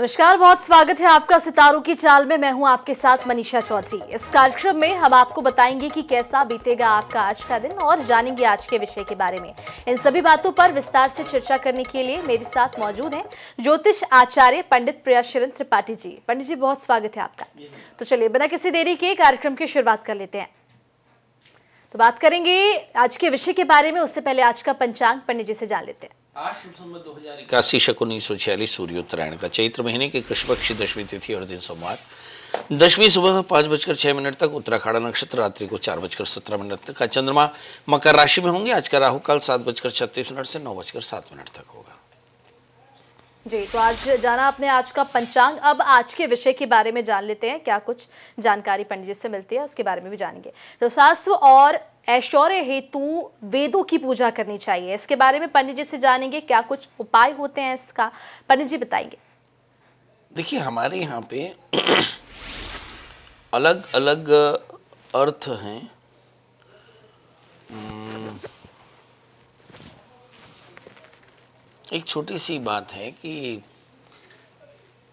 नमस्कार, बहुत स्वागत है आपका सितारों की चाल में। मैं हूं आपके साथ मनीषा चौधरी। इस कार्यक्रम में हम आपको बताएंगे कि कैसा बीतेगा आपका आज का दिन और जानेंगे आज के विषय के बारे में। इन सभी बातों पर विस्तार से चर्चा करने के लिए मेरे साथ मौजूद हैं ज्योतिष आचार्य पंडित प्रियाशरण त्रिपाठी जी। पंडित जी, बहुत स्वागत है आपका। तो चलिए बिना किसी देरी के कार्यक्रम की शुरुआत कर लेते हैं। तो बात करेंगे आज के विषय के बारे में, उससे पहले आज का पंचांग पंडित जी से जान लेते हैं। आज 2081 शक 1946 सूर्योत्तरायण का चैत्र महीने की कृष्ण पक्ष दशमी तिथि और दिन सोमवार। दशमी सुबह 5:06 तक, उत्तराखंड नक्षत्र रात्रि को 4:17 तक का। चंद्रमा मकर राशि में होंगे। आज का राहु काल 7:36 से 9:07 तक होगा। जी, तो आज जाना आपने आज का पंचांग। अब आज के विषय के बारे में जान लेते हैं, क्या कुछ जानकारी पंडित जी से मिलती है उसके बारे में भी जानेंगे। तो स्वास्थ्य और ऐश्वर्य हेतु वेदों की पूजा करनी चाहिए, इसके बारे में पंडित जी से जानेंगे। क्या कुछ उपाय होते हैं इसका, पंडित जी बताएंगे। देखिए, हमारे यहाँ पे अलग अलग अर्थ हैं। एक छोटी सी बात है कि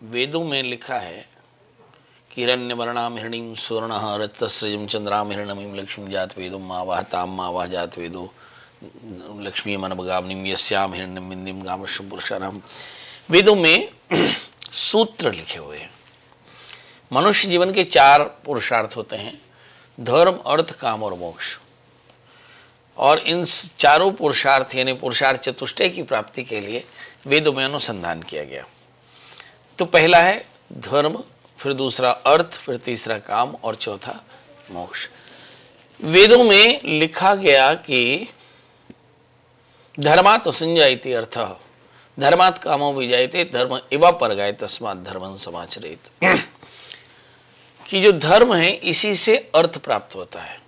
वेदों में लिखा है किरण्यवर्णाम हिरण्यं सुवर्णः रक्तस्रजं चंद्राम हिरण्यमीं लक्ष्मी जात वेदो मावाह ताम मावाह जात वेदो लक्ष्मी मनभगामिनीं यस्याम हिरण्यं विंदिं गामश्रम पुरुषाणाम। वेदों में सूत्र लिखे हुए हैं। मनुष्य जीवन के 4 पुरुषार्थ होते हैं: धर्म, अर्थ, काम और मोक्ष। और इन चारों पुरुषार्थ यानी पुरुषार्थ चतुष्टय की प्राप्ति के लिए वेदों में अनुसंधान किया गया। तो पहला है धर्म, फिर दूसरा अर्थ, फिर तीसरा काम और चौथा मोक्ष। वेदों में लिखा गया कि धर्मात् संजायते अर्थः, धर्मात् कामो विजायते, धर्म एवा परगाय तस्मात् धर्मं समाचरेत। कि जो धर्म है इसी से अर्थ प्राप्त होता है,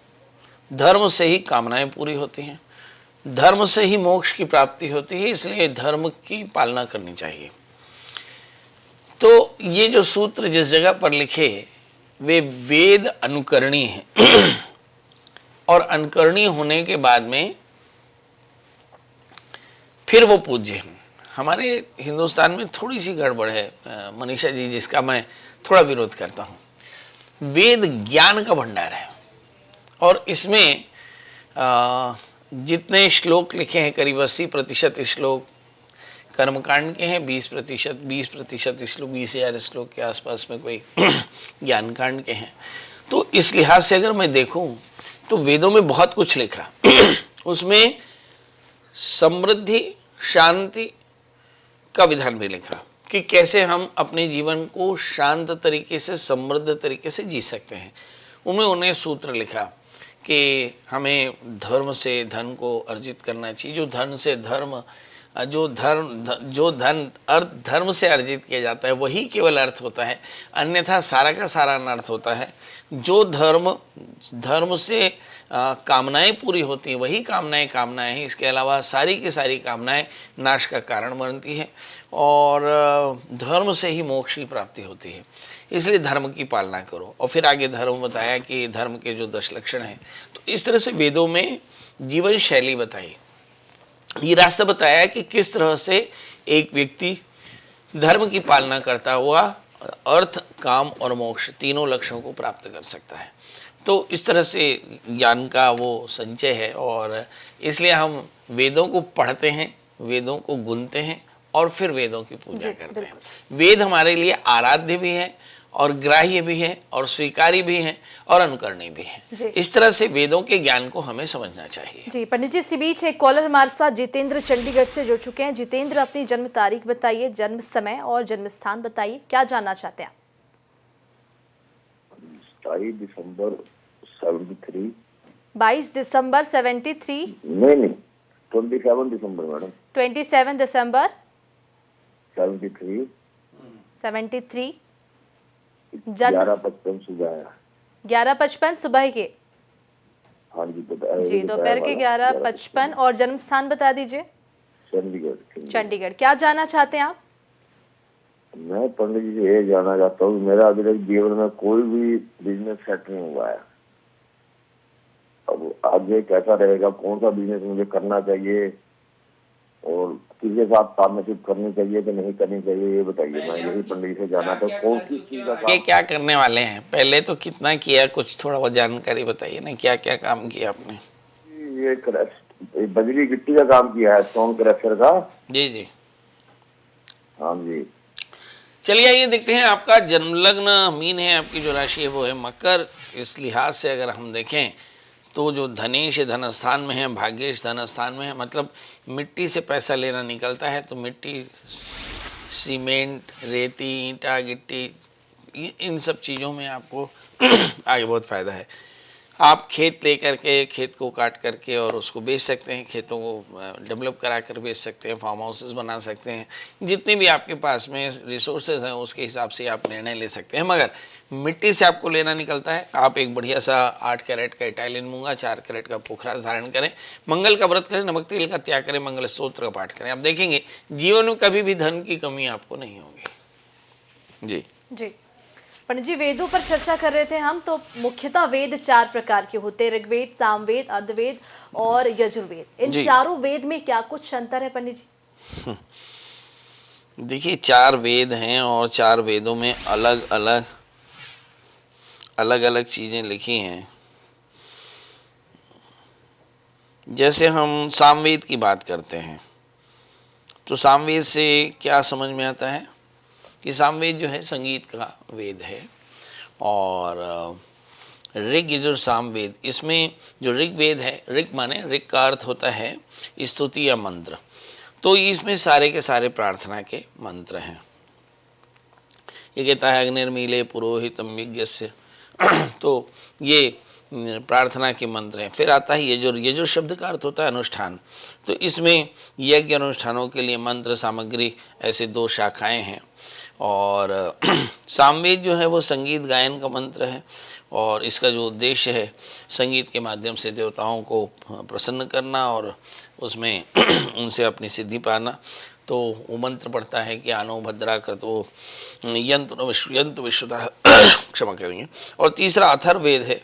धर्म से ही कामनाएं पूरी होती हैं, धर्म से ही मोक्ष की प्राप्ति होती है। इसलिए धर्म की पालना करनी चाहिए। तो ये जो सूत्र जिस जगह पर लिखे वे वेद अनुकरणीय हैं और अनुकरणीय होने के बाद में फिर वो पूज्य हैं। हमारे हिंदुस्तान में थोड़ी सी गड़बड़ है मनीषा जी, जिसका मैं थोड़ा विरोध करता हूँ। वेद ज्ञान का भंडार है और इसमें जितने श्लोक लिखे हैं करीब 80% श्लोक कर्मकांड के हैं, 20% श्लोक, 20,000 श्लोक के आसपास में कोई ज्ञान कांड के हैं। तो इस लिहाज से अगर मैं देखूं तो वेदों में बहुत कुछ लिखा उसमें समृद्धि, शांति का विधान भी लिखा कि कैसे हम अपने जीवन को शांत तरीके से, समृद्ध तरीके से जी सकते हैं। उन्हें सूत्र लिखा कि हमें धर्म से धन को अर्जित करना चाहिए। जो धन अर्थ धर्म से अर्जित किया जाता है वही केवल अर्थ होता है, अन्यथा सारा का सारा अनर्थ होता है। जो धर्म से कामनाएं पूरी होती हैं वही कामनाएं हैं। इसके अलावा सारी की सारी कामनाएं नाश का कारण बनती हैं और धर्म से ही मोक्ष की प्राप्ति होती है। इसलिए धर्म की पालना करो। और फिर आगे धर्म बताया कि धर्म के जो 10 लक्षण हैं। तो इस तरह से वेदों में जीवन शैली बताई, ये रास्ता बताया कि किस तरह से एक व्यक्ति धर्म की पालना करता हुआ अर्थ, काम और मोक्ष तीनों लक्ष्यों को प्राप्त कर सकता है। तो इस तरह से ज्ञान का वो संचय है और इसलिए हम वेदों को पढ़ते हैं, वेदों को गुनते हैं और फिर वेदों की पूजा करते हैं। वेद हमारे लिए आराध्य भी है और ग्राह्य भी है और स्वीकार्य भी है और अनुकरणीय भी है। इस तरह से वेदों के ज्ञान को हमें समझना चाहिए। जी पंडित जी, इसी बीच एक कॉलर हमारे साथ जितेंद्र चंडीगढ़ से जुड़ चुके हैं। जितेंद्र, अपनी जन्म तारीख बताइए, जन्म समय और जन्म स्थान बताइए, क्या जानना चाहते हैं? 22 दिसंबर 73। 22 दिसंबर 73? नहीं, 27 दिसंबर मैडम। 27 दिसंबर 73। 73। 11:55 सुबह। 11:55 सुबह के? हाँ जी, जी, दोपहर के 11:55। और जन्म स्थान बता दीजिए। चंडीगढ़। क्या जानना चाहते हैं आप? मैं पंडित जी से ये जानना चाहता हूँ, मेरा अभी तक जीवन में कोई भी बिजनेस सेट नहीं हुआ है। अब आगे कैसा रहेगा, कौन सा बिजनेस मुझे करना चाहिए और किसके साथ पार्टनरशिप करनी चाहिए कि नहीं करनी चाहिए, ये बताइए। मैं यही पंडित से जाना था, कौन सी चीज का ये काम। क्या करने वाले हैं? पहले तो कितना किया, कुछ थोड़ा बहुत जानकारी बताइए ना, क्या क्या काम किया आपने? ये बजरी गिट्टी का काम किया है, स्टोन क्रशर का। जी जी। हाँ जी। चलिए आइए देखते हैं, आपका जन्म लग्न मीन है, आपकी जो राशि है वो है मकर। इस लिहाज से अगर हम देखें तो जो धनेश धन स्थान में है, भाग्येश धन स्थान में है, मतलब मिट्टी से पैसा लेना निकलता है। तो मिट्टी, सीमेंट, रेती, ईंटा, गिट्टी, इन सब चीज़ों में आपको आगे बहुत फ़ायदा है। आप खेत लेकर के, खेत को काट करके और उसको बेच सकते हैं, खेतों को डेवलप करा कर बेच सकते हैं, फार्म हाउसेस बना सकते हैं। जितने भी आपके पास में रिसोर्सेज हैं उसके हिसाब से आप निर्णय ले सकते हैं। मगर मिट्टी से आपको लेना निकलता है। आप एक बढ़िया सा 8 कैरेट का इटालियन मूंगा, 4 कैरेट का पोखराज धारण करें, मंगल का व्रत करें, नमक तेल का त्याग करें, मंगल स्तोत्र का पाठ करें। आप देखेंगे जीवन में कभी भी धन की कमी आपको नहीं होगी। जी जी पंडित जी, वेदों पर चर्चा कर रहे थे हम, तो मुख्यतः वेद 4 प्रकार के होते हैं, ऋग्वेद, सामवेद, अर्थवेद और यजुर्वेद। इन जी। चारों वेद में क्या कुछ अंतर है पंडित जी? देखिए 4 वेद हैं और 4 वेदों में अलग अलग चीज़ें लिखी हैं। जैसे हम सामवेद की बात करते हैं तो सामवेद से क्या समझ में आता है कि सामवेद जो है संगीत का वेद है। और ऋग यजुर सामवेद, इसमें जो ऋग्वेद है, ऋग माने, ऋग का अर्थ होता है स्तुति या मंत्र। तो इसमें सारे के सारे प्रार्थना के मंत्र हैं। ये कहता है अग्निर्मीले पुरोहितम यज्ञस्य तो ये प्रार्थना के मंत्र हैं। फिर आता है यजुर। यजुर शब्द का अर्थ होता है अनुष्ठान। तो इसमें यज्ञ अनुष्ठानों के लिए मंत्र सामग्री, ऐसे 2 शाखाएं हैं। और सामवेद जो है वो संगीत गायन का मंत्र है और इसका जो उद्देश्य है संगीत के माध्यम से देवताओं को प्रसन्न करना और उसमें उनसे अपनी सिद्धि पाना। तो वो मंत्र पढ़ता है कि आनो भद्रा कृतो यंतु विश्वतः क्षमा करेंगे। और तीसरा अथर्ववेद है।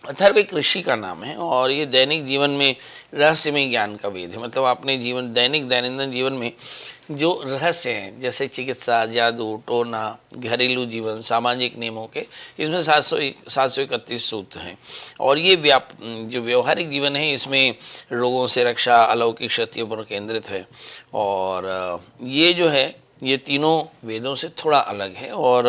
अथर्ववेद ऋषि का नाम है और ये दैनिक जीवन में रहस्यमय ज्ञान का वेद है। मतलब अपने जीवन, दैनंदिन जीवन में जो रहस्य हैं, जैसे चिकित्सा, जादू टोना, घरेलू जीवन, सामाजिक नियमों के, इसमें 731 सूत्र हैं। और ये जो व्यवहारिक जीवन है इसमें रोगों से रक्षा, अलौकिक शक्तियों पर केंद्रित है। और ये जो है ये तीनों वेदों से थोड़ा अलग है और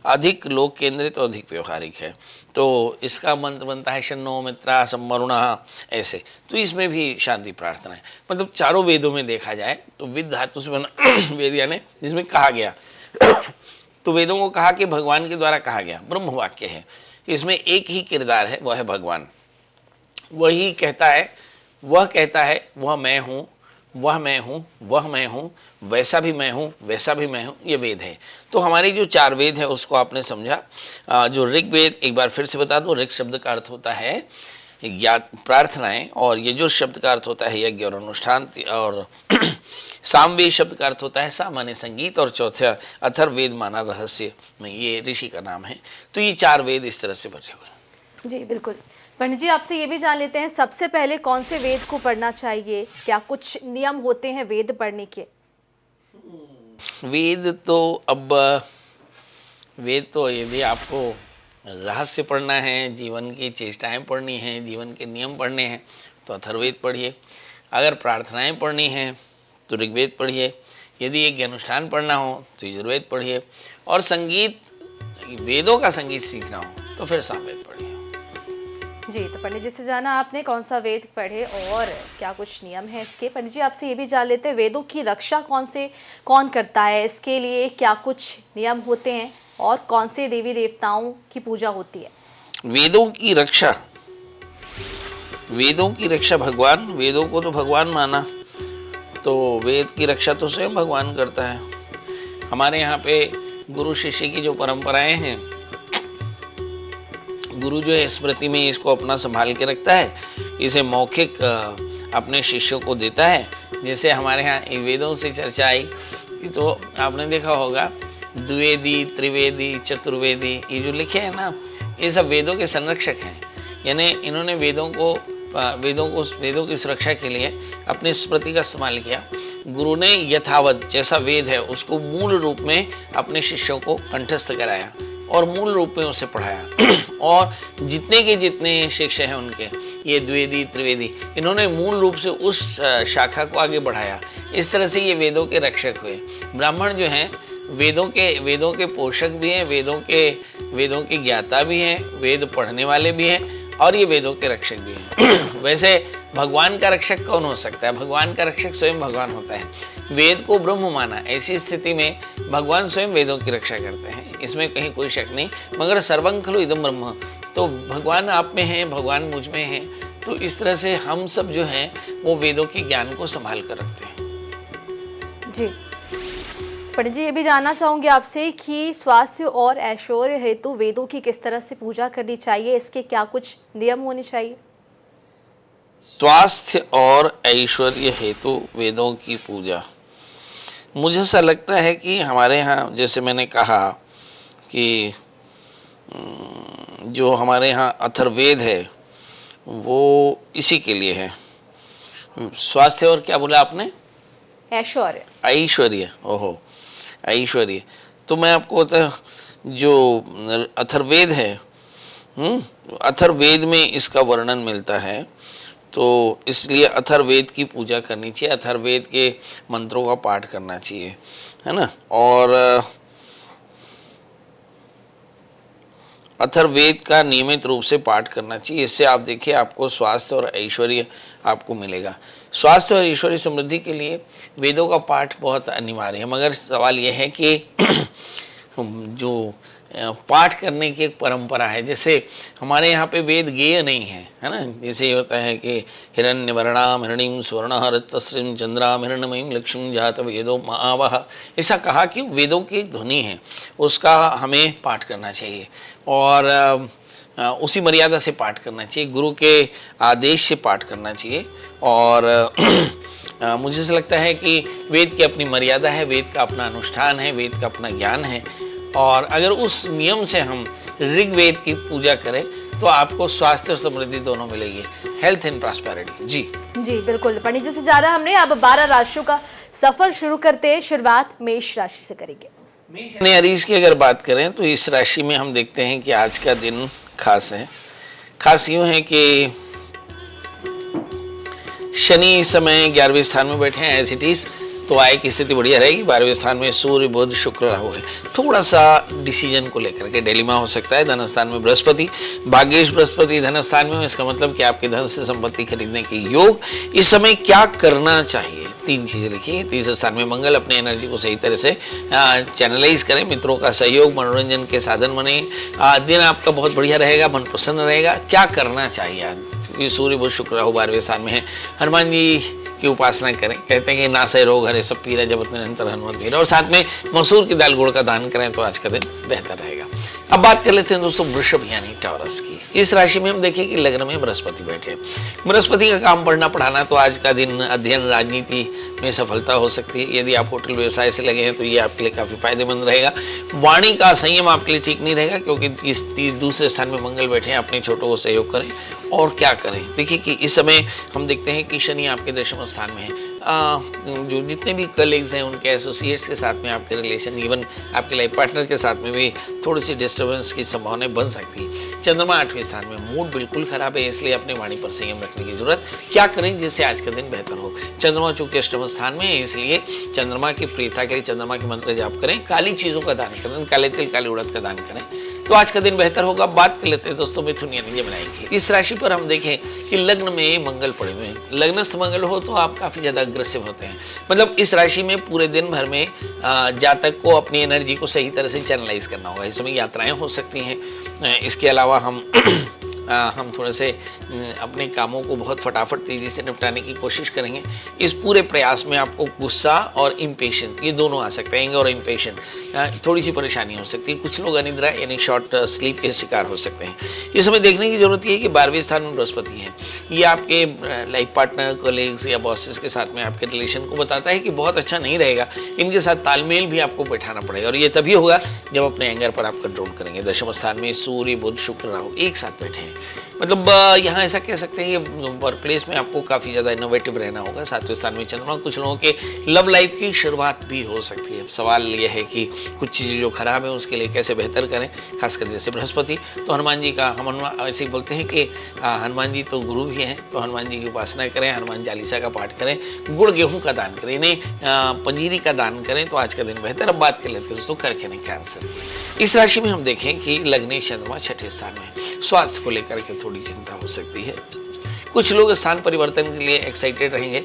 अधिक लोक केंद्रित और अधिक व्यवहारिक है। तो इसका मंत्र बनता है शन्नो मित्रा सम्वरुणा, ऐसे। तो इसमें भी शांति प्रार्थना है। मतलब चारों वेदों में देखा जाए तो विद धातु से बना वेद यानी जिसमें कहा गया तो वेदों को कहा कि भगवान के द्वारा कहा गया, ब्रह्म वाक्य है। इसमें एक ही किरदार है, वह है भगवान। वही कहता है, वह कहता है वह मैं हूँ, वह मैं हूँ, वह मैं हूँ, वैसा भी मैं हूँ, वैसा भी मैं हूँ। ये वेद है। तो हमारी जो 4 वेद है उसको आपने समझा। जो ऋग्वेद, एक बार फिर से बता दो, ऋग शब्द का अर्थ होता है प्रार्थनाएं और यजुर शब्द का अर्थ होता है यज्ञ और अनुष्ठान और सामवेद शब्द का अर्थ होता है सामान्य संगीत और चौथा अथर्ववेद माना रहस्य में, ये ऋषि का नाम है। तो ये 4 वेद इस तरह से बचे हुए। जी बिल्कुल। पंडित जी, आपसे ये भी जान लेते हैं, सबसे पहले कौन से वेद को पढ़ना चाहिए? क्या कुछ नियम होते हैं वेद पढ़ने के? वेद तो यदि आपको रहस्य पढ़ना है, जीवन की चेष्टाएं पढ़नी हैं, जीवन के नियम पढ़ने हैं तो अथर्ववेद पढ़िए। अगर प्रार्थनाएं पढ़नी हैं तो ऋग्वेद पढ़िए। यदि एक अनुष्ठान पढ़ना हो तो यजुर्वेद पढ़िए। और संगीत, वेदों का संगीत सीखना हो तो फिर सामवेद पढ़िए। जी, तो पंडित जी से जाना आपने कौन सा वेद पढ़े और क्या कुछ नियम है इसके। पंडित जी, आपसे ये भी जान लेते हैं, वेदों की रक्षा कौन करता है? इसके लिए क्या कुछ नियम होते हैं और कौन से देवी देवताओं की पूजा होती है? वेदों की रक्षा भगवान, वेदों को तो भगवान माना, तो वेद की रक्षा तो स्वयं भगवान करता है। हमारे यहाँ पे गुरु शिष्य की जो परंपराएं हैं, गुरु जो है स्मृति में इसको अपना संभाल के रखता है, इसे मौखिक अपने शिष्यों को देता है। जैसे हमारे यहाँ वेदों से चर्चा आई तो आपने देखा होगा द्विवेदी, त्रिवेदी, चतुर्वेदी, ये जो लिखे हैं ना, ये सब वेदों के संरक्षक हैं। यानी इन्होंने वेदों को वेदों की सुरक्षा के लिए अपनी स्मृति का इस्तेमाल किया। गुरु ने यथावत जैसा वेद है उसको मूल रूप में अपने शिष्यों को कंठस्थ कराया और मूल रूप में उसे पढ़ाया और जितने के जितने शिष्य हैं उनके, ये द्विवेदी त्रिवेदी, इन्होंने मूल रूप से उस शाखा को आगे बढ़ाया। इस तरह से ये वेदों के रक्षक हुए। ब्राह्मण जो हैं वेदों के पोषक भी हैं, वेदों के ज्ञाता भी हैं, वेद पढ़ने वाले भी हैं और ये वेदों के रक्षक भी हैं। वैसे भगवान का रक्षक कौन हो सकता है? भगवान का रक्षक स्वयं भगवान होता है। वेद को ब्रह्म माना, ऐसी स्थिति में भगवान स्वयं वेदों की रक्षा करते हैं, इसमें कहीं कोई शक नहीं। मगर सर्वं खलु इदं ब्रह्म, तो भगवान आप में हैं, भगवान मुझ में हैं। तो इस तरह से हम सब जो हैं वो वेदों के ज्ञान को संभाल कर रखते हैं। जी पंडित जी, ये भी जानना चाहूंगी आपसे कि स्वास्थ्य और ऐश्वर्य हेतु वेदों की किस तरह से पूजा करनी चाहिए, इसके क्या कुछ नियम होने चाहिए? स्वास्थ्य और ऐश्वर्य हेतु वेदों की पूजा, मुझे ऐसा लगता है कि हमारे यहाँ, जैसे मैंने कहा कि जो हमारे यहाँ अथर्ववेद है वो इसी के लिए है। स्वास्थ्य और क्या बोला आपने? ऐश्वर्य। ऐश्वर्य, ओहो, ऐश्वर्य। तो मैं आपको बता, जो अथर्ववेद है, अथर्ववेद में इसका वर्णन मिलता है, तो इसलिए अथर्ववेद की पूजा करनी चाहिए, अथर्ववेद के मंत्रों का पाठ करना चाहिए, है ना। और अथर्ववेद का नियमित रूप से पाठ करना चाहिए। इससे आप देखिए आपको स्वास्थ्य और ऐश्वर्य आपको मिलेगा। स्वास्थ्य और ऐश्वर्य समृद्धि के लिए वेदों का पाठ बहुत अनिवार्य है। मगर सवाल यह है कि जो पाठ करने की एक परंपरा है, जैसे हमारे यहाँ पे वेद गेय नहीं है, है ना। जैसे ये होता है कि हिरण्यवर्णाम हिरण्यं सुवर्णः रजतस्रीं चंद्राम हिरण्मयीं लक्ष्मीं जात वेदो महावह, ऐसा कहा कि वेदों की एक ध्वनि है, उसका हमें पाठ करना चाहिए और उसी मर्यादा से पाठ करना चाहिए, गुरु के आदेश से पाठ करना चाहिए। और मुझे ऐसा लगता है कि वेद की अपनी मर्यादा है, वेद का अपना अनुष्ठान है, वेद का अपना ज्ञान है, और अगर उस नियम से हम ऋग्वेद की पूजा करें तो आपको स्वास्थ्य और समृद्धि दोनों मिलेगी, हेल्थ एंड प्रॉस्पेरिटी। जी बिल्कुल पंडित जी से जाना हमने। अब 12 राशियों का सफर शुरू करते हैं। शुरुआत मेष राशि से करेंगे। मेष अरीज की अगर बात करें तो इस राशि में हम देखते हैं कि आज का दिन खास है। खास यूँ है कि शनि इस समय 11वें स्थान में बैठे हैं, एज इट इज, तो आय की स्थिति बढ़िया रहेगी। 12वें स्थान में सूर्य बुध शुक्र राहु है। थोड़ा सा डिसीजन को लेकर के डिलेमा हो सकता है। धन स्थान में बृहस्पति, भाग्येश बृहस्पति धन स्थान में, इसका मतलब कि आपके धन से संपत्ति खरीदने के योग। इस समय क्या करना चाहिए? 3 चीजें लिखिए। तीसरे स्थान में मंगल, अपनी एनर्जी को सही तरह से चैनलाइज करें, मित्रों का सहयोग मनोरंजन के साधन बने। दिन आपका बहुत बढ़िया रहेगा, मन प्रसन्न रहेगा। क्या करना चाहिए आज? सूर्य बुध शुक्र राहु 12वें स्थान में है। हनुमान जी की उपासना करें। कहते हैं कि नासै रोग हरे सब पीरा, जपत निरंतर हनुमत वीरा। और साथ में मसूर की दाल गुड़ का दान करें तो आज का दिन बेहतर रहेगा। अब बात कर लेते हैं दोस्तों वृषभ यानी टॉरस की। इस राशि में हम देखें कि लग्न में बृहस्पति बैठे। बृहस्पति का काम पढ़ना पढ़ाना, तो आज का दिन अध्ययन राजनीति में सफलता हो सकती है। यदि आप होटल व्यवसाय से लगे हैं तो ये आपके लिए काफी फायदेमंद रहेगा। वाणी का संयम आपके लिए ठीक नहीं रहेगा, क्योंकि दूसरे स्थान में मंगल बैठे हैं। अपने छोटों को सहयोग करें। और क्या करें? देखिए कि इस समय हम देखते हैं कि शनि आपके 10वें स्थान में है। जो जितने भी कलीग्स हैं, उनके एसोसिएट्स के साथ में आपके रिलेशन, इवन आपके लाइफ पार्टनर के साथ में भी थोड़ी सी डिस्टर्बेंस की संभावनाएं बन सकती है। चंद्रमा 8वें स्थान में, मूड बिल्कुल खराब है, इसलिए अपनी वाणी पर संयम रखने की जरूरत। क्या करें जिससे आज का दिन बेहतर हो? चंद्रमा चूंकि 8वें स्थान में है, इसलिए चंद्रमा की प्रीता के लिए चंद्रमा के मंत्र जाप करें, काली चीजों का दान करें, काले तिल काले उड़द का दान करें, तो आज का दिन बेहतर होगा। बात कर लेते हैं दोस्तों मिथुन यानी जमनाई की। इस राशि पर हम देखें कि लग्न में मंगल पड़े हुए हैं। लग्नस्थ मंगल हो तो आप काफी ज्यादा अग्रेसिव होते हैं। मतलब इस राशि में पूरे दिन भर में जातक को अपनी एनर्जी को सही तरह से चैनलाइज करना होगा। इस समय यात्राएं हो सकती हैं। इसके अलावा हम थोड़े से अपने कामों को बहुत फटाफट तेजी से निपटाने की कोशिश करेंगे। इस पूरे प्रयास में आपको गुस्सा और इम्पेशेंट, ये दोनों आ सकते हैं। एंगर और इम्पेशेंट, थोड़ी सी परेशानी हो सकती है। कुछ लोग अनिद्रा यानी शॉर्ट स्लीप के शिकार हो सकते हैं। इस समय देखने की जरूरत ये है कि 12वें स्थान में बृहस्पति है। ये आपके लाइफ पार्टनर, कलीग्स या बॉसेस के साथ में आपके रिलेशन को बताता है कि बहुत अच्छा नहीं रहेगा। इनके साथ तालमेल भी आपको बैठाना पड़ेगा, और ये तभी होगा जब अपने एंगर पर आप कंट्रोल करेंगे। 10वें स्थान में सूर्य बुध शुक्र राहु एक साथ बैठे हैं। मतलब यहाँ ऐसा कह सकते हैं कि वर्क प्लेस में आपको काफ़ी ज़्यादा इनोवेटिव रहना होगा। 7वें स्थान में चंद्रमा, कुछ लोगों के लव लाइफ की शुरुआत भी हो सकती है। सवाल यह है कि कुछ चीज़ें जो खराब है उसके लिए कैसे बेहतर करें, खासकर जैसे बृहस्पति। तो हनुमान जी का, हम ऐसे ही बोलते हैं कि हनुमान जी तो गुरु भी हैं, तो हनुमान जी की उपासना करें, हनुमान चालीसा का पाठ करें, गुड़ गेहूँ का दान करें, इन्हें पंजीरी का दान करें तो आज का दिन बेहतर। अब बात कर लेते हैं दोस्तों करके नहीं कैंसर। इस राशि में हम देखें कि लग्न चंद्रमा 6ठे स्थान में, स्वास्थ्य को लेकर के थोड़ी चिंता हो सकती है। कुछ लोग स्थान परिवर्तन के लिए एक्साइटेड रहेंगे,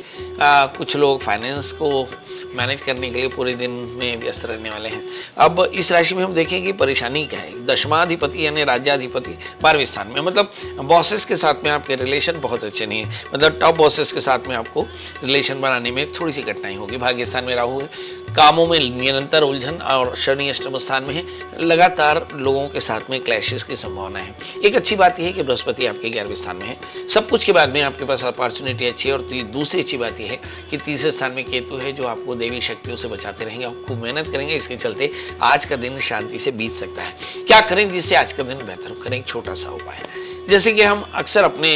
कुछ लोग फाइनेंस को मैनेज करने के लिए पूरे दिन में व्यस्त रहने वाले हैं। अब इस राशि में हम देखें कि परेशानी क्या है। दशमाधिपति यानी राज्याधिपति 12वें स्थान में, मतलब बॉसेस के साथ में आपके रिलेशन बहुत अच्छे नहीं है, मतलब टॉप बॉसेस के साथ में आपको रिलेशन बनाने में थोड़ी सी कठिनाई होगी। भाग्य स्थान में राहु है, कामों में निरंतर उलझन, और शनि अष्टम स्थान में है, लगातार लोगों के साथ में क्लैशेस की संभावना है। एक अच्छी बात यह है कि बृहस्पति आपके 11वें स्थान में है, सब कुछ के बाद में आपके पास अपॉर्चुनिटी अच्छी है। और दूसरी अच्छी बात यह है कि तीसरे स्थान में केतु है, जो आपको देवी शक्तियों से बचाते रहेंगे, आप खूब मेहनत करेंगे, इसके चलते आज का दिन शांति से बीत सकता है। क्या करें जिससे आज का दिन बेहतर करें? एक छोटा सा उपाय, जैसे कि हम अक्सर अपने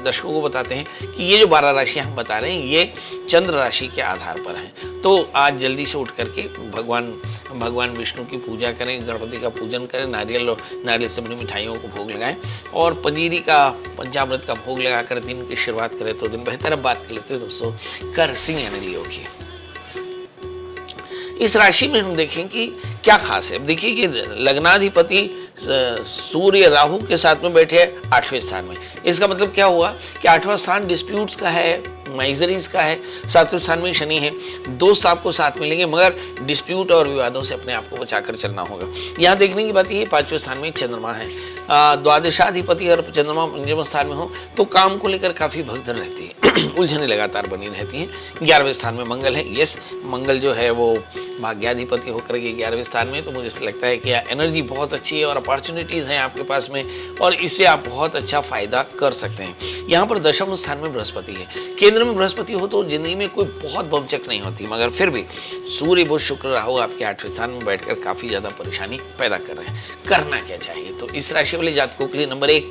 दर्शकों को बताते हैं कि ये जो 12 राशियां हम बता रहे हैं ये चंद्र राशि के आधार पर हैं। तो आज जल्दी से उठ करके भगवान विष्णु की पूजा करें, गणपति का पूजन करें, नारियल से बनी मिठाइयों को भोग लगाएं और पंजीरी का, पंचामृत का भोग लगाकर दिन की शुरुआत करें तो दिन बेहतर। अब बात कर लेते हैं दोस्तों कर सिंह यानी लियो की। इस राशि में हम देखें कि क्या खास है। अब देखिए कि लग्नाधिपति सूर्य राहु के साथ में बैठे हैं 8वें स्थान में। इसका मतलब क्या हुआ कि 8वां स्थान डिस्प्यूट्स का है, माइजरीज का है। 7वें स्थान में शनि है, दोस्त आपको साथ मिलेंगे मगर डिस्प्यूट और विवादों से अपने आप को बचाकर चलना होगा। यहाँ देखने की बात यह है 5वें स्थान में चंद्रमा है, द्वादशाधिपति और चंद्रमा पंचम स्थान में हो तो काम को लेकर काफी भगदड़ रहती है, उलझने लगातार बनी रहती हैं। 11वें स्थान में मंगल है, यस मंगल जो है वो भाग्याधिपति होकर के 11वें स्थान में, तो मुझे ऐसा लगता है कि एनर्जी बहुत अच्छी है और अपॉर्चुनिटीज हैं आपके पास में और इससे आप बहुत अच्छा फायदा कर सकते हैं। यहाँ पर दशम स्थान में बृहस्पति है, केंद्र में बृहस्पति हो तो जिंदगी में कोई बहुत बमचक नहीं होती, मगर फिर भी सूर्य बुध शुक्र राहु आपके 8वें स्थान में बैठकर काफी ज्यादा परेशानी पैदा कर रहे हैं। करना क्या चाहिए? तो इस राशि वाले जातकों के लिए नंबर 1,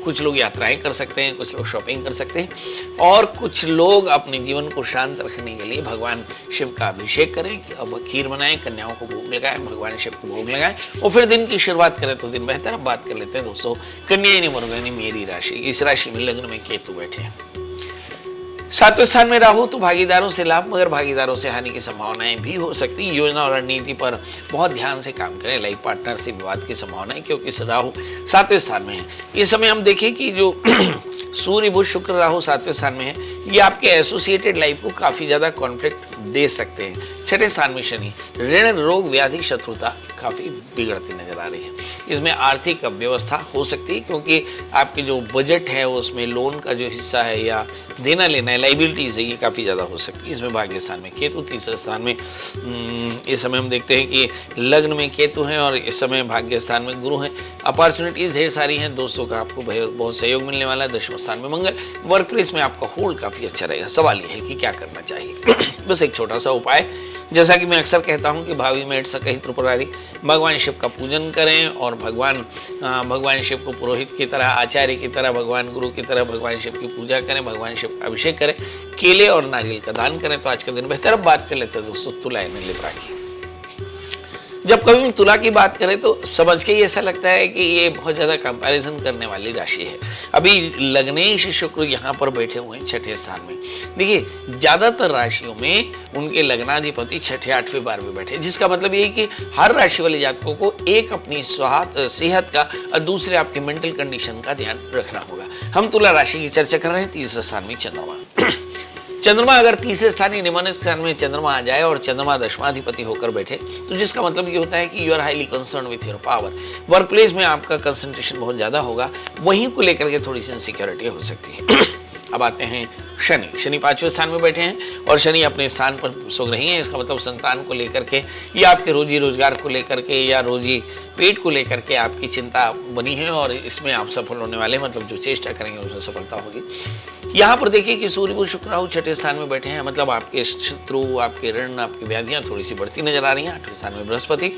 कुछ लोग यात्राएं कर सकते हैं, कुछ लोग शॉपिंग कर सकते हैं और कुछ लोग अपने जीवन को शांत रखने के लिए भगवान शिव का अभिषेक करें, अब खीर बनाएं, कन्याओं को भोग लगाएं, भगवान शिव को भोग लगाएं और फिर दिन की शुरुआत करें तो दिन बेहतर। अब बात कर लेते हैं दोस्तों कन्या यानी वर्ग यानी मेरी राशि। इस राशि में लग्न में केतु बैठे हैं, 7वें स्थान में राहु, तो भागीदारों से लाभ मगर भागीदारों से हानि की संभावनाएं भी हो सकती है। योजना और रणनीति पर बहुत ध्यान से काम करें। लाइफ पार्टनर से विवाद की संभावना है क्योंकि इस राहु 7वें स्थान में है। इस समय हम देखें कि जो सूर्य बुध शुक्र राहु 7वें स्थान में है, ये आपके एसोसिएटेड लाइफ को काफी ज्यादा कॉन्फ्लिक्ट दे सकते हैं। 6ठे स्थान में शनि, ऋण रोग व्याधि शत्रुता काफी बिगड़ती नजर आ रही है। इसमें आर्थिक व्यवस्था हो सकती है क्योंकि आपके जो बजट है उसमें लोन का जो हिस्सा है या देना लेना है, लाइबिलिटीज है, ये काफी ज्यादा हो सकती है। इसमें भाग्य स्थान में केतु, तीसरे स्थान में इस समय हम देखते हैं कि लग्न में केतु हैं और इस समय भाग्य स्थान में गुरु हैं। अपॉर्चुनिटीज ढेर सारी हैं, दोस्तों का आपको बहुत सहयोग मिलने वाला है। 10वें स्थान में मंगल, वर्क प्लेस में आपका होल्ड काफी अच्छा रहेगा। सवाल यह है कि क्या करना चाहिए? बस एक छोटा सा उपाय, जैसा कि मैं अक्सर कहता हूं कि भावी में कहीं त्रिपुरारी, भगवान शिव का पूजन करें और भगवान शिव को पुरोहित की तरह, आचार्य की तरह, भगवान गुरु की तरह भगवान शिव की पूजा करें, भगवान शिव का अभिषेक करें, केले और नारियल का दान करें तो आज का दिन बेहतर। अब बात कर लेते हैं दोस्तों तुला यानी लिब्रा की। जब कभी तुला की बात करें तो समझ के ही ऐसा लगता है कि ये बहुत ज्यादा कंपैरिजन करने वाली राशि है। अभी लग्नेश शुक्र यहाँ पर बैठे हुए हैं 6ठे स्थान में। देखिए ज्यादातर राशियों में उनके लग्नाधिपति 6ठे 8वें 12वें बैठे, जिसका मतलब ये है कि हर राशि वाले जातकों को एक अपनी सेहत का और दूसरे आपके मेंटल कंडीशन का ध्यान रखना होगा। हम तुला राशि की चर्चा कर रहे हैं। तीसरे स्थान में चंद्रमा अगर तीसरे स्थान यानी मन स्थान में चंद्रमा आ जाए और चंद्रमा दशमाधिपति होकर बैठे तो जिसका मतलब ये होता है कि you are highly concern with your power. Workplace में आपका कंसंट्रेशन बहुत ज्यादा होगा, वहीं को लेकर के थोड़ी सी इनसिक्योरिटी हो सकती है। अब आते हैं शनि 5वें स्थान में बैठे हैं और शनि अपने स्थान पर सो रही हैं। इसका मतलब संतान को लेकर के या आपके रोजी रोजगार को लेकर के या रोजी पेट को लेकर के आपकी चिंता बनी है और इसमें आप सफल होने वाले, मतलब जो चेष्टा करेंगे उसमें सफलता होगी। यहाँ पर देखिए कि सूर्य बुध शुक्र राहु 6ठे स्थान में बैठे हैं, मतलब आपके शत्रु, आपके ऋण, आपकी व्याधियां थोड़ी सी बढ़ती नजर आ रही हैं। 8वें स्थान में बृहस्पति,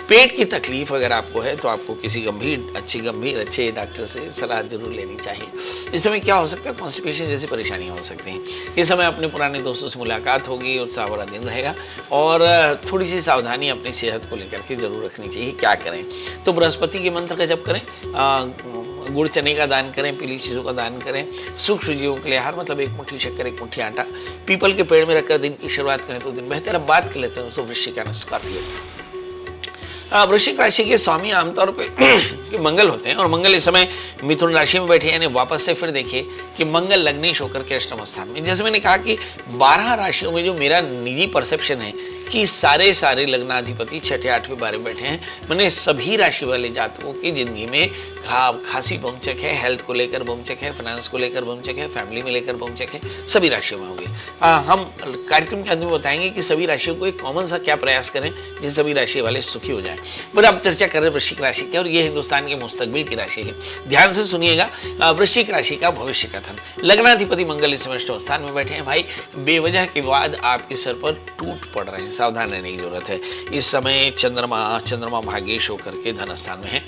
पेट की तकलीफ अगर आपको है तो आपको किसी गंभीर अच्छे डॉक्टर से सलाह जरूर लेनी चाहिए। इस समय क्या हो सकता है, कॉन्स्टिपेशन जैसी परेशानियां हो सकती हैं। इस समय अपने पुराने दोस्तों से मुलाकात होगी, उत्साह भरा दिन रहेगा और थोड़ी सी सावधानी अपनी सेहत को लेकर के जरूर रखनी चाहिए। क्या करें तो बृहस्पति के मंत्र का जप करें, गुड़ चने का दान करें, पीली चीज़ों का दान करें, सूक्ष्म जीवों के लिए आहार मतलब 1 मुट्ठी शक्कर 1 मुट्ठी आटा पीपल के पेड़ में रखकर दिन की शुरुआत करें तो दिन बेहतर। अब बात कर लेते हैं दोस्तों वृश्चिक यानी स्कॉर्पियो। वृश्चिक राशि के स्वामी आमतौर पे मंगल होते हैं और मंगल इस समय मिथुन राशि में बैठे, यानी वापस से फिर देखिए कि मंगल लग्नेश होकर के अष्टम स्थान में। जैसे मैंने कहा कि 12 राशियों में जो मेरा निजी परसेप्शन है कि सारे लग्नाधिपति 6ठे 8वें 12वें बैठे हैं, मैंने सभी राशि वाले जातकों की जिंदगी में खासी बमचक है, हेल्थ को लेकर बमचक है, फाइनेंस को लेकर बमचक है, फैमिली में लेकर बमचक है, सभी राशियों में होगी। हम कार्यक्रम के अंत में बताएंगे कि सभी राशियों को एक कॉमन सा क्या प्रयास करें जिससे सभी राशि वाले सुखी हो जाएं। पर अब चर्चा करें वृश्चिक राशि की, और ये हिंदुस्तान के मुस्तकबिल की राशि है। ध्यान से सुनिएगा, वृश्चिक राशि का भविष्य कथन। लग्नाधिपति मंगल इस समय अष्टम स्थान में बैठे हैं। भाई बेवजह के बाद आपके सर पर टूट पड़ रहे हैं, सावधान रहने की जरूरत है। इस समय चंद्रमा भाग्येश होकर के धन स्थान में है।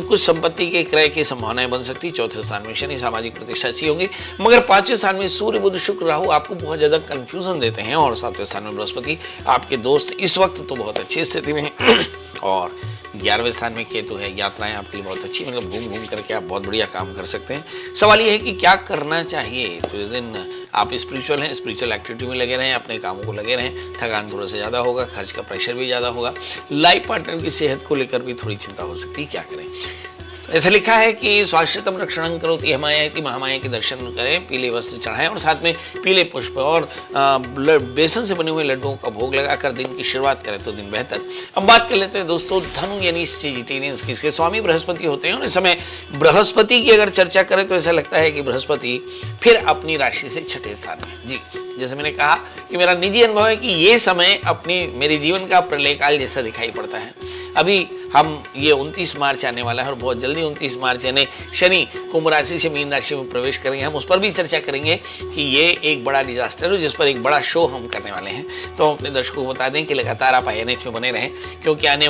कुछ संपत्ति के क्रय की संभावनाएं बन सकती। चौथे स्थान में शनि, सामाजिक प्रतिष्ठा अच्छी होगी, मगर 5वें स्थान में सूर्य बुध शुक्र राहु आपको बहुत ज्यादा कंफ्यूजन देते हैं। और 7वें स्थान में बृहस्पति आपके दोस्त इस वक्त तो बहुत अच्छी स्थिति में है। और 11वें स्थान में केतु है। यात्राएं आपके लिए बहुत अच्छी, मतलब घूम करके आप बहुत बढ़िया काम कर सकते हैं। सवाल ये है कि क्या करना चाहिए। तो इस दिन आप स्पिरिचुअल हैं, स्पिरिचुअल एक्टिविटी में लगे रहें, अपने कामों को लगे रहें। थकान थोड़ा सा ज़्यादा होगा, खर्च का प्रेशर भी ज़्यादा होगा। लाइफ पार्टनर की सेहत को लेकर भी थोड़ी चिंता हो सकती है। क्या करें, ऐसा लिखा है कि स्वास्थ्यतम रक्षणं करोति हमाया महामाया के दर्शन करें, पीले वस्त्र चढ़ाएं और साथ में पीले पुष्प और बेसन से बने हुए लड्डुओं का भोग लगाकर दिन की शुरुआत करें तो दिन बेहतर। अब बात कर लेते हैं दोस्तों धनु यानी सेजिटेरियंस की। इसके स्वामी बृहस्पति होते हैं और इस समय बृहस्पति की अगर चर्चा करें तो ऐसा लगता है कि बृहस्पति फिर अपनी राशि से 6ठे स्थान में। जी, जैसे मैंने कहा कि मेरा निजी अनुभव है कि ये समय मेरे जीवन का प्रलयकाल जैसा दिखाई पड़ता है। अभी हम ये 29 मार्च आने वाला है और बहुत जल्दी 29 मार्च यानी शनि कुंभ राशि से मीन राशि में प्रवेश करेंगे। हम उस पर भी चर्चा करेंगे कि ये एक बड़ा डिजास्टर है जिस पर एक बड़ा शो हम करने वाले हैं। तो हम अपने दर्शकों को बता दें कि लगातार आप INH में बने रहें, क्योंकि आने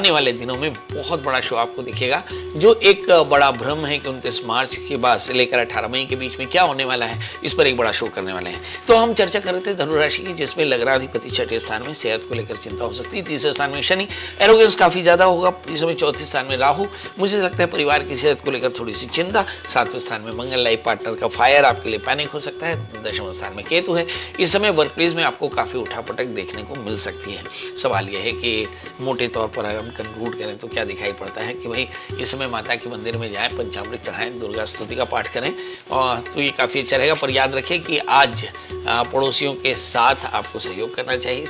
वाले दिनों में बहुत बड़ा शो आपको दिखेगा। जो एक बड़ा भ्रम है कि 29 मार्च के बाद से लेकर 18 मई के बीच में क्या होने वाला है, इस पर एक बड़ा शो करने वाले हैं। तो हम चर्चा कर रहे थे धनु राशि की, जिसमें लग्नाधिपति 6ठे स्थान में, सेहत को लेकर चिंता हो सकती है। 3रे स्थान में शनि, एरोगेंस काफी ज्यादा होगा। इस समय 4थे स्थान में राहु, मुझे लगता है परिवार की सेहत को लेकर थोड़ी सी चिंता। 7वें स्थान में मंगल, लाइफ पार्टनर का फायर आपके लिए पैनिक हो सकता है। 10वें स्थान में केतु है। इस समय वर्क प्लेस में आपको काफी उठापटक देखने को मिल सकती है। सवाल यह है कि मोटे तौर पर अगर हम कंक्लूड करें तो क्या दिखाई पड़ता है कि भाई इस समय माता के मंदिर में जाएं, पंचामृत चढ़ाएं, दुर्गा स्तुति का पाठ करें, और तो ये काफ़ी अच्छा रहेगा। पर याद रखें कि आज पड़ोसियों के साथ आपको सहयोग करना चाहिए।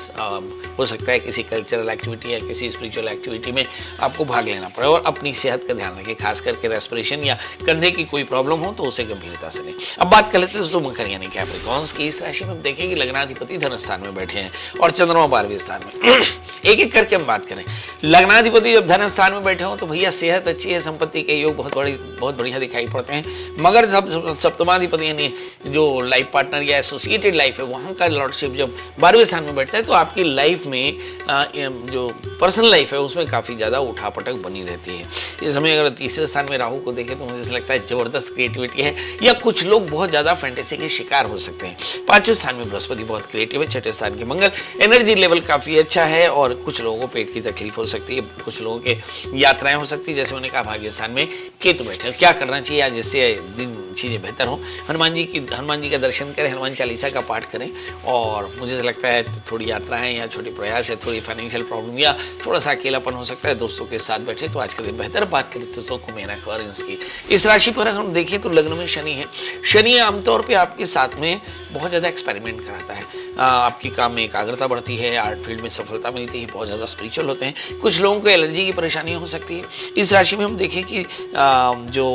हो सकता है किसी कल्चरल एक्टिविटी या किसी स्पिरिचुअल एक्टिविटी में आपको भाग लेना पड़े। और अपनी सेहत का ध्यान रखें, खास करके रेस्पिरेशन या कंधे की कोई प्रॉब्लम हो तो उसे गंभीरता से लें। अब बात कर लेते हैं दोस्तों मकर यानी कैप्रिकॉर्न्स की। इस राशि में हम देखेंगे लग्नाधिपति धन स्थान में बैठे हैं और चंद्रमा 12वें स्थान में। एक एक करके हम बात करें। लग्नाधिपति जब धन स्थान में बैठे हो तो भैया सेहत अच्छी है, संपत्ति के योग बहुत बढ़िया दिखाई पड़ते हैं। मगर सप्तमाधिपति यानी जो लाइफ पार्टनर या एसोसिएटेड लाइफ है, वहाँ का लॉर्डशिप जब 12वें स्थान में बैठता है तो आपकी लाइफ में जो पर्सनल लाइफ है उसमें काफ़ी ज़्यादा उठापटक बनी रहती है। इस समय अगर 3रे स्थान में राहु को देखें तो मुझे ऐसा लगता है ज़बरदस्त क्रिएटिविटी है, या कुछ लोग बहुत ज़्यादा फैंटेसी के शिकार हो सकते हैं। 5वें स्थान में बृहस्पति बहुत क्रिएटिव है। 6ठे स्थान के मंगल, एनर्जी लेवल काफ़ी अच्छा है और कुछ लोगों को पेट की तकलीफ हो सकती है, कुछ लोगों के यात्राएं हो सकती है। जैसे मैंने कहा भाग्य स्थान में केतु बैठे, क्या करना चाहिए आज जिससे दिन चीज़ें बेहतर हो। हनुमान जी का दर्शन करें, हनुमान चालीसा का पाठ करें, और मुझे लगता है थोड़ी यात्राएं या छोटे प्रयास या थोड़ी फाइनेंशियल प्रॉब्लम या थोड़ा सा अकेलापन हो सकता है, दोस्तों के साथ बैठे तो आज का दिन बेहतर। बात करें दोस्तों कुंभ एक्वेरियंस की। इस राशि पर हम देखें तो लग्न में शनि है। शनि आमतौर पर आपके साथ में बहुत ज़्यादा एक्सपेरिमेंट कराता है, आपकी काम में एकाग्रता बढ़ती है, आर्ट फील्ड में सफलता मिलती है, बहुत ज़्यादा स्पिरिचुअल होते हैं। कुछ लोगों को एलर्जी की परेशानी हो सकती है। इस राशि में हम देखें कि जो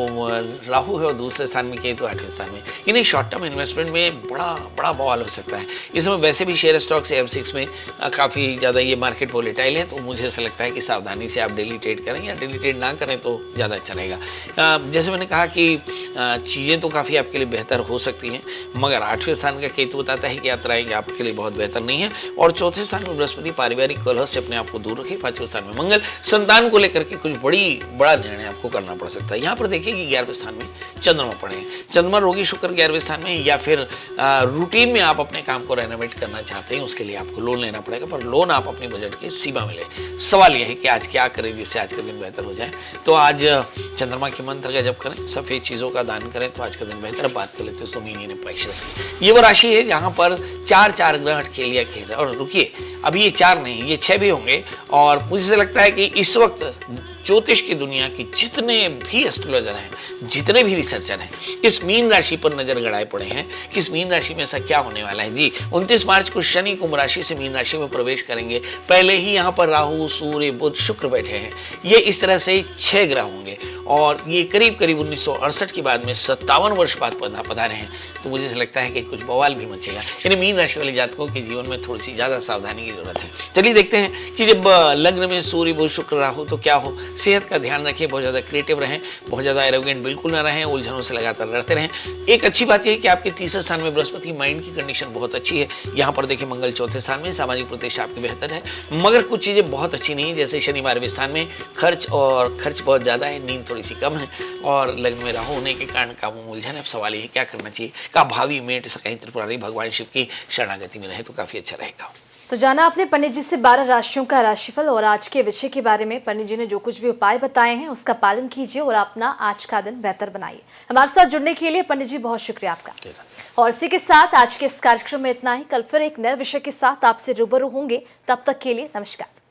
राहु है और दूसरे स्थान में केतु 8वें स्थान में, इन्हें शॉर्ट टर्म इन्वेस्टमेंट में बड़ा बवाल हो सकता है। इस समय वैसे भी शेयर स्टॉक्स M6 में काफ़ी ज़्यादा ये मार्केट वोलेटाइल है, तो मुझे ऐसा लगता है कि सावधानी से आप डेली ट्रेड करें या डेली ट्रेड ना करें तो ज़्यादा अच्छा रहेगा। जैसे मैंने कहा कि चीज़ें तो काफ़ी आपके लिए बेहतर हो सकती हैं, मगर 8वें स्थान का केतु बताता है कि यात्राएँ आप आपके लिए बहुत बेहतर नहीं है। और चौथे स्थान में बृहस्पति, पारिवारिक कलह से अपने आप को दूर रखें। पांचवें स्थान में मंगल, संतान को लेकर के कुछ बड़ा निर्णय आपको करना पड़ सकता है। यहाँ पर देखिए कि 11वें स्थान में चंद्रमा पड़े हैं। चंद्रमा, रोगी शुक्र 11वें स्थान में, या फिर रूटीन में आप अपने काम को रेनोवेट करना चाहते हैं, उसके लिए आपको लोन लेना पड़ेगा, पर लोन आप अपनी बजट की सीमा में लें। सवाल यह है कि आज क्या करें जिससे आज का दिन बेहतर हो जाए। तो आज चंद्रमा के मंत्र का जप करें, सफेद चीजों का दान करें, तो आज का दिन बेहतर। बात कर लेते हैं सोमिनी ने पाइशस की। ये वो राशि है जहां पर 4 ग्रह खेलिया खेल रहे। और रुकिए, अभी ये 4 नहीं, ये 6 भी होंगे। और मुझे से लगता है कि इस वक्त ज्योतिष की दुनिया की जितने भी एस्ट्रोलॉजर हैं, जितने भी रिसर्चर हैं, इस मीन राशि पर नजर गड़ाए पड़े हैं कि इस मीन राशि में ऐसा क्या होने वाला है। जी 29 मार्च को शनि कुंभ राशि से मीन राशि में प्रवेश करेंगे। पहले ही यहाँ पर राहु, सूर्य, बुध, शुक्र बैठे हैं। ये इस तरह से 6 ग्रह होंगे और ये करीब 1968 के बाद में 57 वर्ष बाद पधारे हैं। तो मुझे ऐसा लगता है कि कुछ बवाल भी मचेगा। यानी मीन राशि वाले जातकों के जीवन में थोड़ी सी ज्यादा सावधानी की जरूरत है। चलिए देखते हैं कि जब लग्न में सूर्य, बुध, शुक्र, राहु तो क्या हो। सेहत का ध्यान रखें, बहुत ज़्यादा क्रिएटिव रहें, बहुत ज़्यादा एरोगेंट बिल्कुल ना रहें, उलझनों से लगातार लड़ते रहें। एक अच्छी बात यह है कि आपके तीसरे स्थान में बृहस्पति, माइंड की कंडीशन बहुत अच्छी है। यहाँ पर देखिए मंगल चौथे स्थान में, सामाजिक प्रतिष्ठा आपकी बेहतर है, मगर कुछ चीज़ें बहुत अच्छी नहीं है। जैसे शनि 12वें स्थान में, खर्च बहुत ज़्यादा है, नींद थोड़ी सी कम है, और लग्न में राहु होने के कारण कामों में उलझन है। अब सवाल ये क्या करना चाहिए। का भावी मेट कहीं त्रिपुरारी भगवान शिव की शरणागति में रहे तो काफी अच्छा रहेगा। तो जाना आपने पंडित जी से 12 राशियों का राशिफल और आज के विषय के बारे में। पंडित जी ने जो कुछ भी उपाय बताए हैं उसका पालन कीजिए और अपना आज का दिन बेहतर बनाइए। हमारे साथ जुड़ने के लिए पंडित जी बहुत शुक्रिया आपका। और इसी के साथ आज के इस कार्यक्रम में इतना ही। कल फिर एक नए विषय के साथ आपसे रूबरू होंगे। तब तक के लिए नमस्कार।